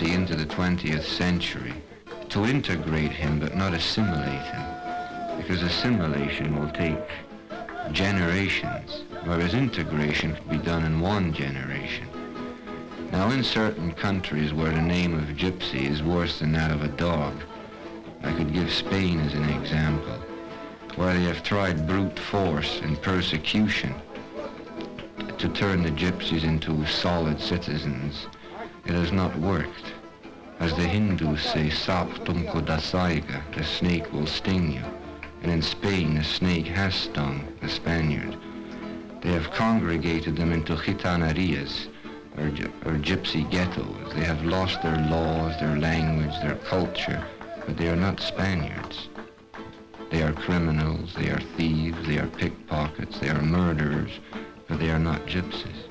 gypsy into the 20th century, to integrate him but not assimilate him, because assimilation will take generations, whereas integration can be done in one generation. Now, in certain countries where the name of gypsy is worse than that of a dog, I could give Spain as an example, where they have tried brute force and persecution to turn the gypsies into solid citizens, it has not worked. As the Hindus say, sap tumko dasaiga, the snake will sting you. And in Spain, the snake has stung the Spaniard. They have congregated them into gitanerias, or gypsy ghettos. They have lost their laws, their language, their culture, but they are not Spaniards. They are criminals, they are thieves, they are pickpockets, they are murderers, but they are not gypsies.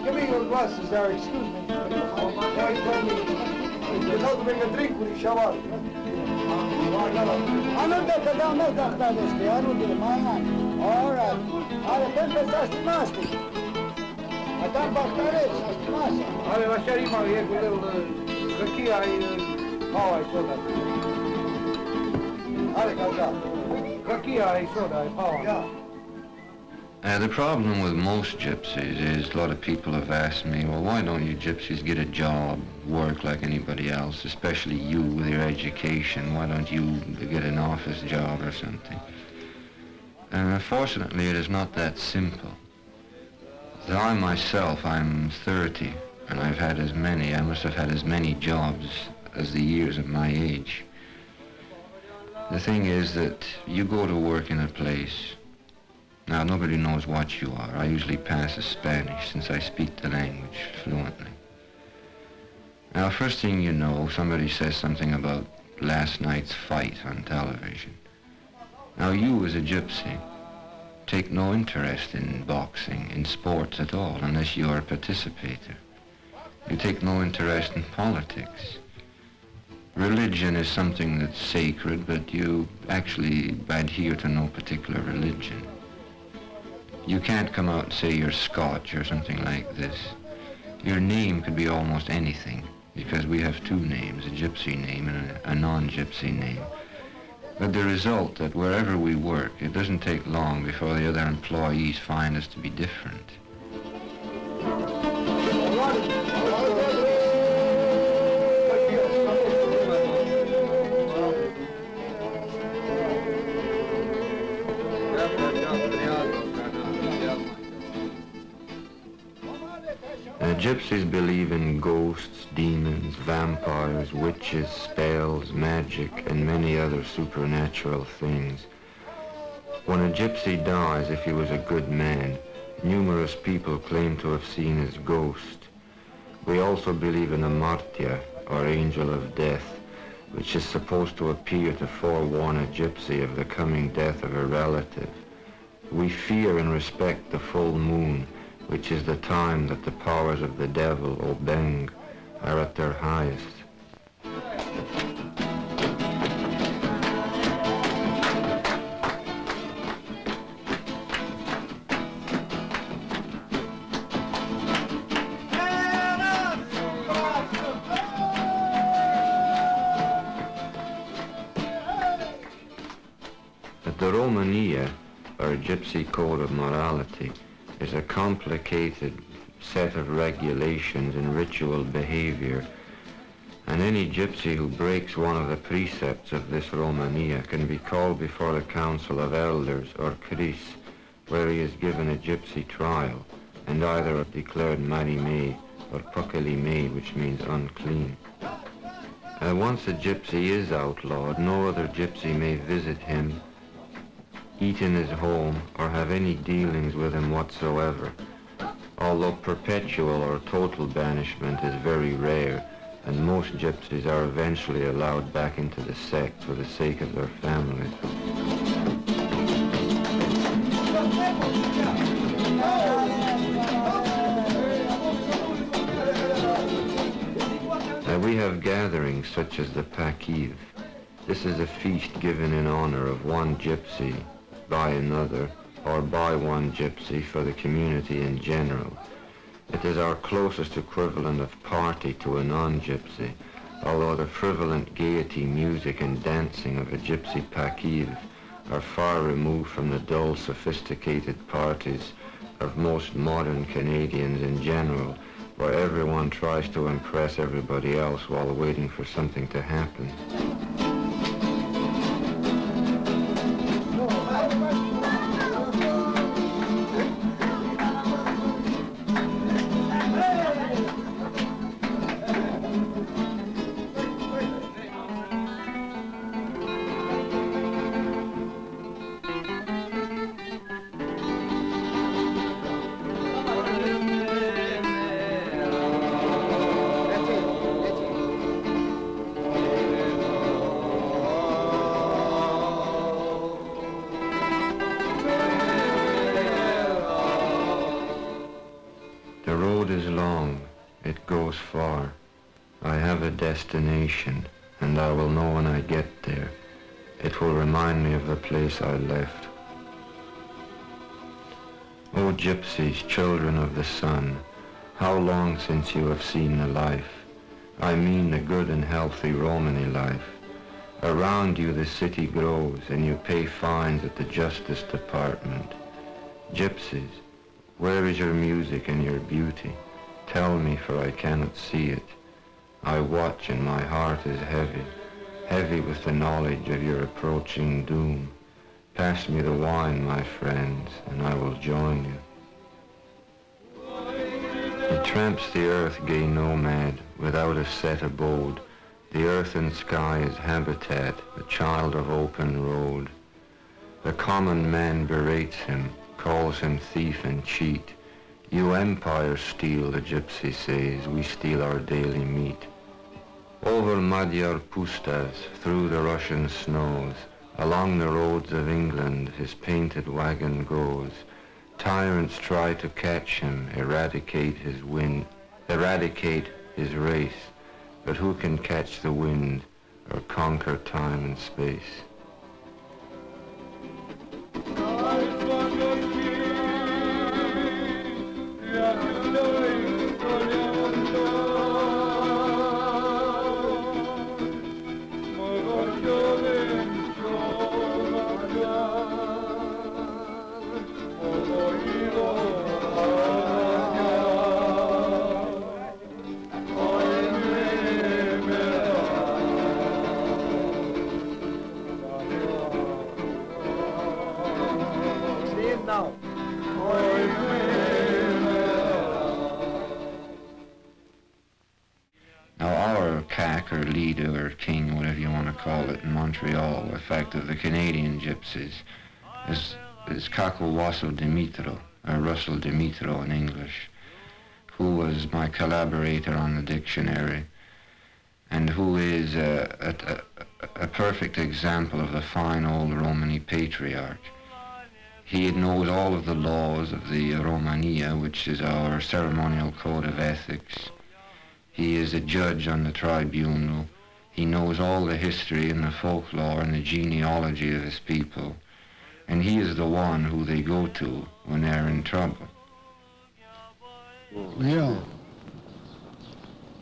Give me your glasses there, excuse me. You know to bring a drink with the shower. I know that the down there, I know the man. All right. I think that's the master. I don't back that is, that's the master. Ale vašari ima je rakija I pava I soda. Ale kada. Rakija I soda I pava. Yeah. The problem with most gypsies is a lot of people have asked me, well, why don't you gypsies get a job, work like anybody else, especially you with your education? Why don't you get an office job or something? And unfortunately, it is not that simple. I myself, I'm 30, and I must have had as many jobs as the years of my age. The thing is that you go to work in a place. Now, nobody knows what you are. I usually pass as Spanish since I speak the language fluently. Now, first thing you know, somebody says something about last night's fight on television. Now, you as a gypsy take no interest in boxing, in sports at all, unless you are a participator. You take no interest in politics. Religion is something that's sacred, but you actually adhere to no particular religion. You can't come out and say you're Scotch or something like this. Your name could be almost anything, because we have two names, a gypsy name and a non-gypsy name. But the result that wherever we work, it doesn't take long before the other employees find us to be different. Gypsies believe in ghosts, demons, vampires, witches, spells, magic, and many other supernatural things. When a gypsy dies, if he was a good man, numerous people claim to have seen his ghost. We also believe in a martia, or angel of death, which is supposed to appear to forewarn a gypsy of the coming death of a relative. We fear and respect the full moon, which is the time that the powers of the devil, or Beng, are at their highest. But the Romania, or Gypsy Code of Morality, is a complicated set of regulations and ritual behavior, and any gypsy who breaks one of the precepts of this Romania can be called before the Council of Elders, or Kris, where he is given a gypsy trial, and either declared marimé or pokelimé, which means unclean. Once a gypsy is outlawed, no other gypsy may visit him, eat in his home, or have any dealings with him whatsoever. Although perpetual or total banishment is very rare, and most gypsies are eventually allowed back into the sect for the sake of their families. We have gatherings such as the Pakiv. This is a feast given in honor of one gypsy by another, or by one gypsy for the community in general. It is our closest equivalent of party to a non-gypsy, although the frivolent gaiety, music and dancing of a gypsy Pakiv are far removed from the dull, sophisticated parties of most modern Canadians in general, where everyone tries to impress everybody else while waiting for something to happen. Destination, and I will know when I get there. It will remind me of the place I left. O gypsies, children of the sun, how long since you have seen the life? I mean the good and healthy Romany life. Around you the city grows, and you pay fines at the Justice Department. Gypsies, where is your music and your beauty? Tell me, for I cannot see it. I watch and my heart is heavy, heavy with the knowledge of your approaching doom. Pass me the wine, my friends, and I will join you. It tramps the earth, gay nomad, without a set abode. The earth and sky is habitat, the child of open road. The common man berates him, calls him thief and cheat. You empires steal, the gypsy says, we steal our daily meat. Over Magyar pustas, through the Russian snows, along the roads of England his painted wagon goes. Tyrants try to catch him, eradicate his race, but who can catch the wind or conquer time and space? Or leader or king, whatever you want to call it, in Montreal, in fact, of the Canadian gypsies, is Uncle Wasso Demitro, or Russell Demitro in English, who was my collaborator on the dictionary, and who is a perfect example of the fine old Romany patriarch. He knows all of the laws of the Romania, which is our ceremonial code of ethics. He is a judge on the tribunal. He knows all the history and the folklore and the genealogy of his people. And he is the one who they go to when they're in trouble. Yeah.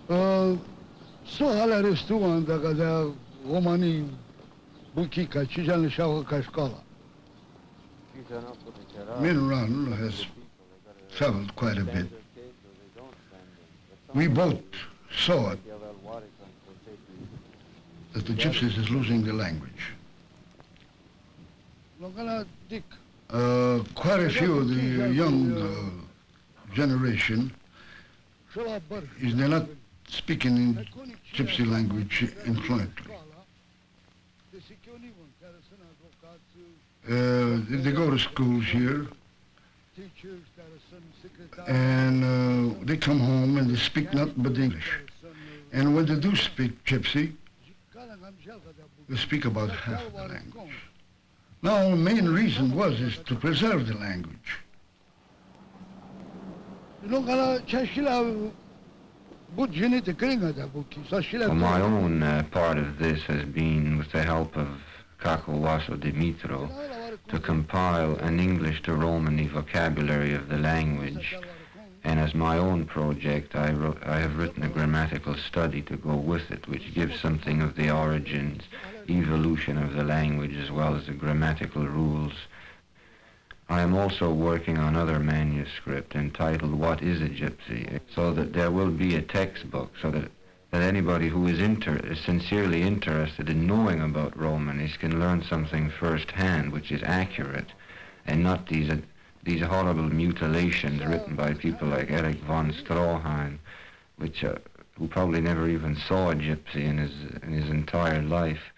So hala restauranta kada Romani bukica cijana shawaka школа. Ron has traveled quite a bit. We both saw it, that the Gypsies is losing the language. Quite a few of the young generation is they're not speaking in Gypsy language influently. If they go to schools here, and they come home and they speak nothing but English. And when they do speak Gypsy, they speak about half the language. Now, the main reason is to preserve the language. Well, my own part of this has been with the help of Uncle Wasso Demitro to compile an English to Romany vocabulary of the language. And as my own project, I have written a grammatical study to go with it, which gives something of the origins, evolution of the language, as well as the grammatical rules. I am also working on other manuscript entitled What is a Gypsy? So that there will be a textbook, so that anybody who is sincerely interested in knowing about Romanies can learn something firsthand, which is accurate, and not these horrible mutilations written by people like Eric von Stroheim, who probably never even saw a gypsy in his entire life.